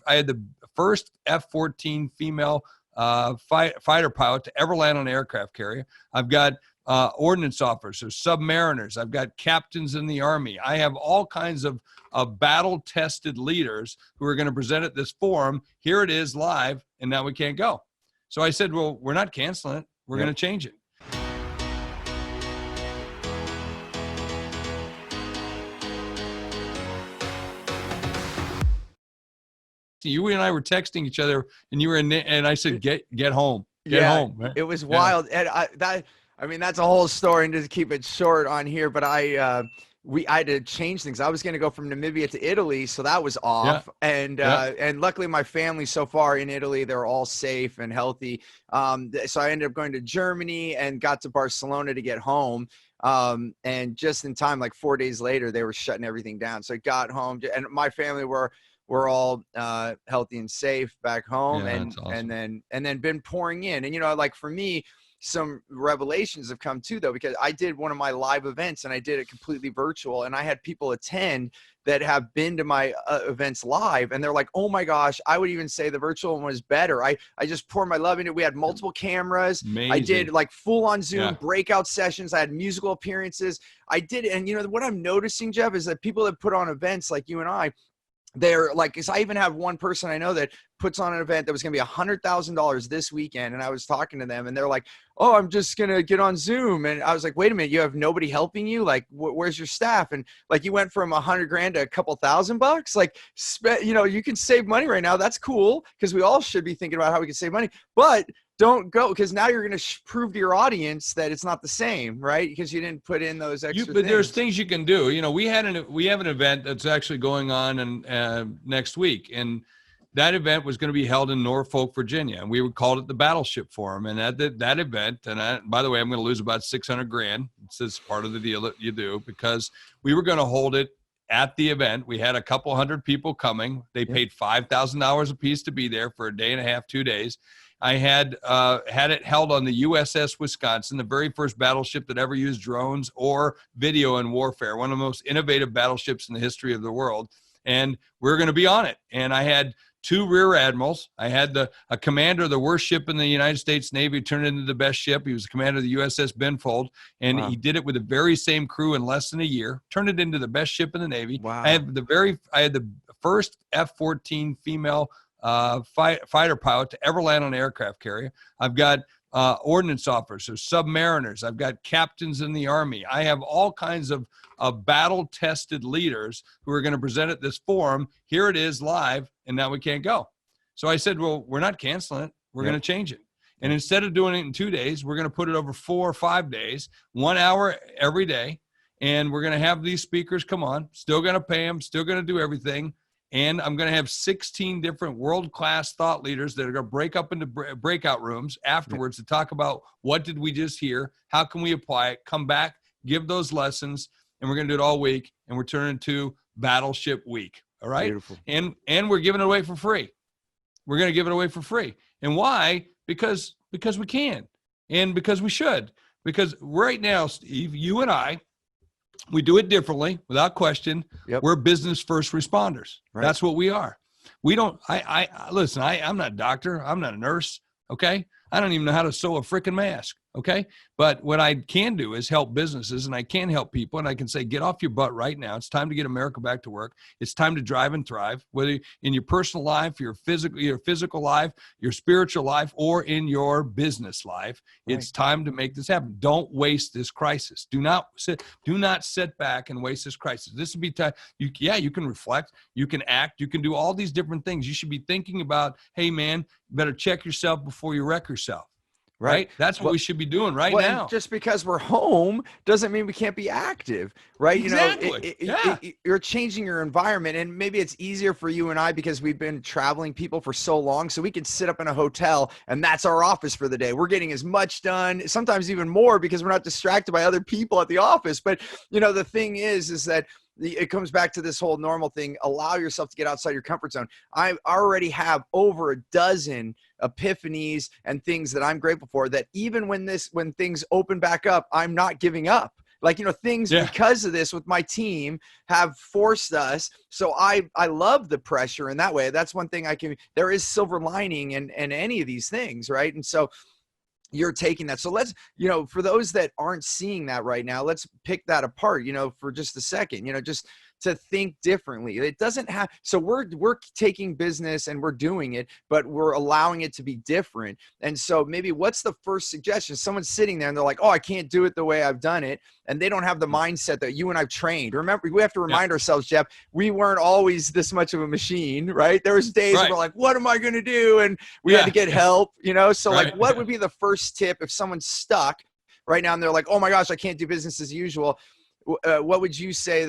the first F-14 female fighter pilot to ever land on an aircraft carrier. I've got ordnance officers, submariners. I've got captains in the Army. I have all kinds of battle-tested leaders who are going to present at this forum. Here it is live, and now we can't go. So I said, well, we're not canceling it. We're going to change it. You and I were texting each other, and you were in, and I said, "Get home, get home." Man. It was wild, and I mean, that's a whole story, and just keep it short on here. But I had to change things. I was going to go from Namibia to Italy, so that was off. And luckily, my family so far in Italy, they're all safe and healthy. So I ended up going to Germany and got to Barcelona to get home. And just in time, like 4 days later, they were shutting everything down. So I got home, and my family we're all healthy and safe back home. And then been pouring in. And, you know, like for me, some revelations have come too, though, because I did one of my live events and I did it completely virtual, and I had people attend that have been to my events live, and they're like, oh my gosh, I would even say the virtual one was better. I just poured my love into it. We had multiple cameras. Amazing. I did like full on Zoom breakout sessions. I had musical appearances. I did. And you know, what I'm noticing, Jeff, is that people that put on events like you and I, they're like, because I even have one person I know that puts on an event that was going to be $100,000 this weekend. And I was talking to them and they're like, oh, I'm just going to get on Zoom. And I was like, wait a minute, you have nobody helping you? Like, where's your staff? And like, you went from $100,000 to a couple $1,000. Like, you know, you can save money right now. That's cool, because we all should be thinking about how we can save money, but don't go, because now you're going to prove to your audience that it's not the same, right? Because you didn't put in those extra things. But there's things you can do. You know, we have an event that's actually going on next week, and that event was going to be held in Norfolk, Virginia, and we called it the Battleship Forum. And at that event, and by the way, I'm going to lose about $600,000. It's part of the deal that you do, because we were going to hold it at the event. We had a couple hundred people coming. They paid $5,000 a piece to be there for a day and a half, 2 days. I had it held on the USS Wisconsin, the very first battleship that ever used drones or video in warfare, one of the most innovative battleships in the history of the world. And we're going to be on it. And I had 2 rear admirals. I had a commander of the worst ship in the United States Navy turned into the best ship. He was the commander of the USS Benfold, and he did it with the very same crew in less than a year, turned it into the best ship in the Navy. Wow. I had the first F-14 female fighter pilot to ever land on an aircraft carrier. I've got ordnance officers, submariners. I've got captains in the Army. I have all kinds of battle-tested leaders who are going to present at this forum. Here it is live, and now we can't go. So I said, well, we're not canceling it. We're going to change it. And instead of doing it in 2 days, we're going to put it over 4 or 5 days, 1 hour every day. And we're going to have these speakers come on, still going to pay them, still going to do everything. And I'm going to have 16 different world-class thought leaders that are going to break up into breakout rooms afterwards to talk about what did we just hear, how can we apply it, come back, give those lessons, and we're going to do it all week, and we're turning to Battleship Week, all right? Beautiful. And we're giving it away for free. We're going to give it away for free. And why? Because we can, and because we should. Because right now, Steve, you and I, we do it differently, without question. Yep. We're business first responders. Right. That's what we are. We don't, listen, I'm not a doctor. I'm not a nurse. Okay. I don't even know how to sew a freaking mask. Okay. But what I can do is help businesses, and I can help people, and I can say, get off your butt right now. It's time to get America back to work. It's time to drive and thrive, whether in your personal life, your physical life, your spiritual life, or in your business life. Right. It's time to make this happen. Don't waste this crisis. Do not sit back and waste this crisis. This would be time. You can reflect, you can act, you can do all these different things. You should be thinking about, hey man, you better check yourself before you wreck yourself. Right. That's what we should be doing now. Just because we're home doesn't mean we can't be active, right? Exactly. You know, you're changing your environment, and maybe it's easier for you and I because we've been traveling people for so long, so we can sit up in a hotel and that's our office for the day. We're getting as much done, sometimes even more, because we're not distracted by other people at the office. But you know, the thing is that it comes back to this whole normal thing. Allow yourself to get outside your comfort zone. I already have over a dozen epiphanies and things that I'm grateful for, that even when things open back up, I'm not giving up. Like, things because of this with my team have forced us. So I love the pressure in that way. That's one thing there is silver lining in any of these things, right? And so you're taking that. So let's, for those that aren't seeing that right now, let's pick that apart, for just a second, just to think differently. It doesn't have, so we're taking business and we're doing it, but we're allowing it to be different. And so maybe what's the first suggestion? Someone's sitting there and they're like, oh, I can't do it the way I've done it. And they don't have the mindset that you and I've trained. Remember, we have to remind ourselves, Jeff, we weren't always this much of a machine, right? There was days where we're like, what am I going to do? And we had to get help, So like, what would be the first tip if someone's stuck right now and they're like, oh my gosh, I can't do business as usual? What would you say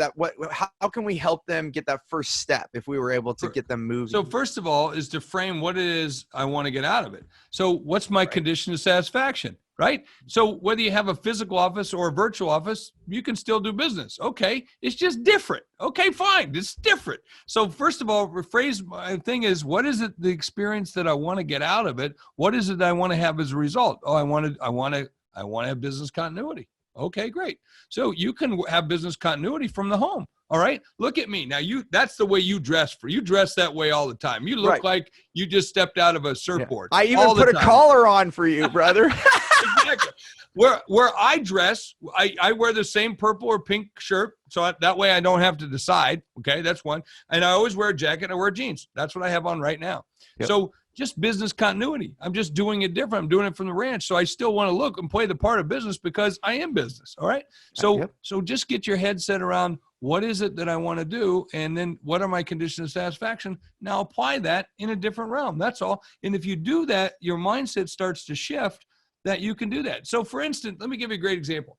how can we help them get that first step if we were able to get them moving? So first of all is to frame what it is I want to get out of it. So what's my condition of satisfaction, right? So whether you have a physical office or a virtual office, you can still do business. Okay. It's just different. Okay, fine. It's different. So first of all, rephrase my thing is, what is it, the experience that I want to get out of it? What is it that I want to have as a result? Oh, I want to have business continuity. Okay, great. So you can have business continuity from the home. All right. Look at me. Now that's the way you dress you dress that way all the time. You look like you just stepped out of a surfboard. I even put a collar on for you, brother. Exactly. Where I dress, I wear the same purple or pink shirt. So that way I don't have to decide. Okay. That's one. And I always wear a jacket. I wear jeans. That's what I have on right now. Yep. So just business continuity. I'm just doing it different. I'm doing it from the ranch. So I still want to look and play the part of business because I am business. All right. So, so just get your head set around what is it that I want to do? And then what are my conditions of satisfaction? Now apply that in a different realm. That's all. And if you do that, your mindset starts to shift that you can do that. So for instance, let me give you a great example.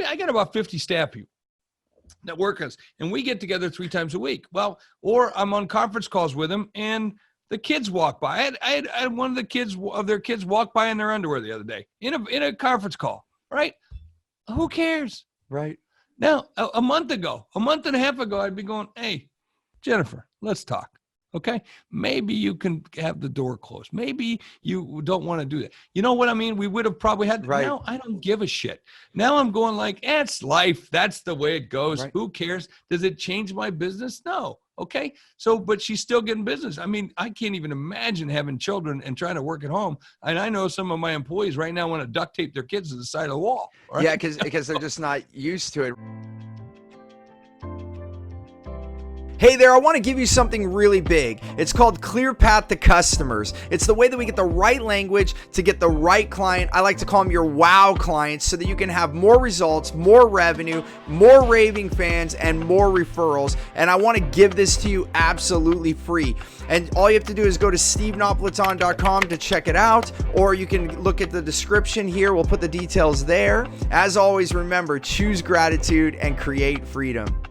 I got about 50 staff people that work us and we get together 3 times a week. Well, or I'm on conference calls with them and the kids walk by. I had one of their kids walk by in their underwear the other day in a conference call, right? Who cares? Right. Now, a month and a half ago, I'd be going, hey, Jennifer, let's talk. Okay. Maybe you can have the door closed. Maybe you don't want to do that. You know what I mean? We would have probably had, now I don't give a shit. Now I'm going like, it's life. That's the way it goes. Right. Who cares? Does it change my business? No. Okay. So, but she's still getting business. I mean, I can't even imagine having children and trying to work at home. And I know some of my employees right now want to duct tape their kids to the side of the wall. Right? Yeah. Because they're just not used to it. Hey there, I want to give you something really big. It's called Clear Path to Customers. It's the way that we get the right language to get the right client. I like to call them your wow clients so that you can have more results, more revenue, more raving fans, and more referrals. And I want to give this to you absolutely free. And all you have to do is go to stevenapolitan.com to check it out, or you can look at the description here. We'll put the details there. As always, remember, choose gratitude and create freedom.